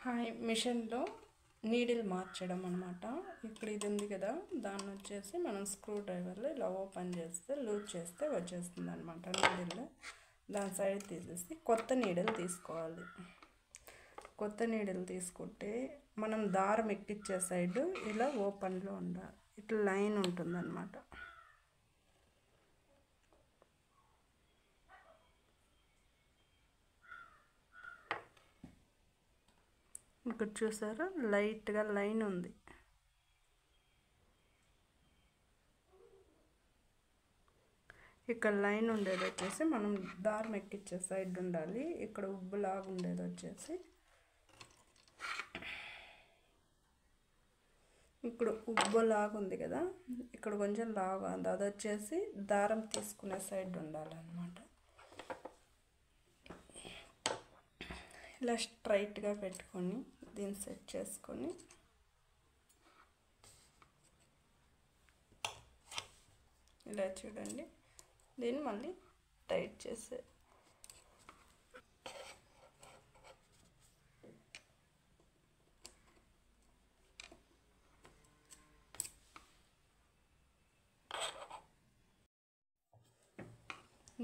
Hi మిషన్లో needle మార్చడం అనమాట. ఇక్కడ ఇది ఉంది కదా, దాన్ని వచ్చేసి మనం స్క్రూ డ్రైవర్లో ఇలా ఓపెన్ చేస్తే లూజ్ చేస్తే వచ్చేస్తుంది అనమాట నీడిల్. దాని సైడ్ తీసేసి కొత్త నీడిల్ తీసుకోవాలి. కొత్త నీడిల్ తీసుకుంటే మనం దారం ఎక్కించే సైడ్ ఇలా ఓపెన్లో ఉండాలి, ఇట్లా లైన్ ఉంటుందన్నమాట. ఇక్కడ చూసారా, లైట్గా లైన్ ఉంది. ఇక్కడ లైన్ ఉండేది వచ్చేసి మనం దారం ఎక్కించే సైడ్ ఉండాలి. ఇక్కడ ఉబ్బులాగా ఉండేది వచ్చేసి ఇక్కడ ఉబ్బులాగా ఉంది కదా, ఇక్కడ కొంచెం లాగా ఉంది, అది వచ్చేసి దారం తీసుకునే సైడ్ ఉండాలన్నమాట. ఇలా స్ట్రైట్గా పెట్టుకొని దీన్ని సెట్ చేసుకొని ఇలా చూడండి, దీన్ని మళ్ళీ టైట్ చేసే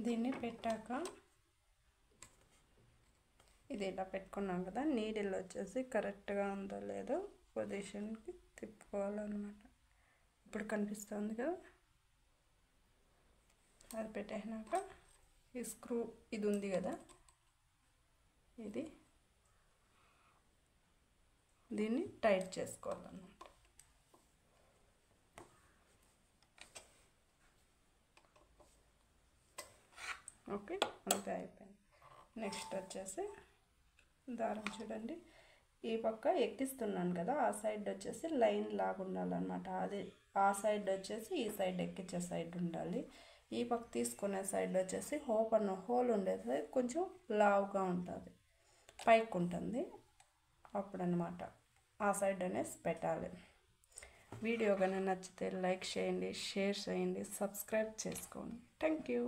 దీన్ని పెట్టాక ఇది ఇలా పెట్టుకున్నాం కదా, నీడిల్ వచ్చేసి కరెక్ట్గా ఉందో లేదో పొజిషన్కి తిప్పుకోవాలన్నమాట. ఇప్పుడు కనిపిస్తుంది కదా, అది పెట్టేసినాక ఈ స్క్రూ ఇది ఉంది కదా, దీన్ని టైట్ చేసుకోవాలన్నమాట. ఓకే, అంతే అయిపోయింది. నెక్స్ట్ వచ్చేసి దారం చూడండి, ఈ పక్క ఎక్కిస్తున్నాను కదా, ఆ సైడ్ వచ్చేసి లైన్ లాగా ఉండాలన్నమాట. అది ఆ సైడ్ వచ్చేసి ఈ సైడ్ ఎక్కించే సైడ్ ఉండాలి. ఈ పక్క తీసుకునే సైడ్ వచ్చేసి హోల్ ఉండేది కొంచెం లావుగా ఉంటుంది, పైకి ఉంటుంది. అప్పుడనమాట ఆ సైడ్ అనేసి పెట్టాలి. వీడియో కానీ నచ్చితే లైక్ చేయండి, షేర్ చేయండి, సబ్స్క్రైబ్ చేసుకోండి. Thank you.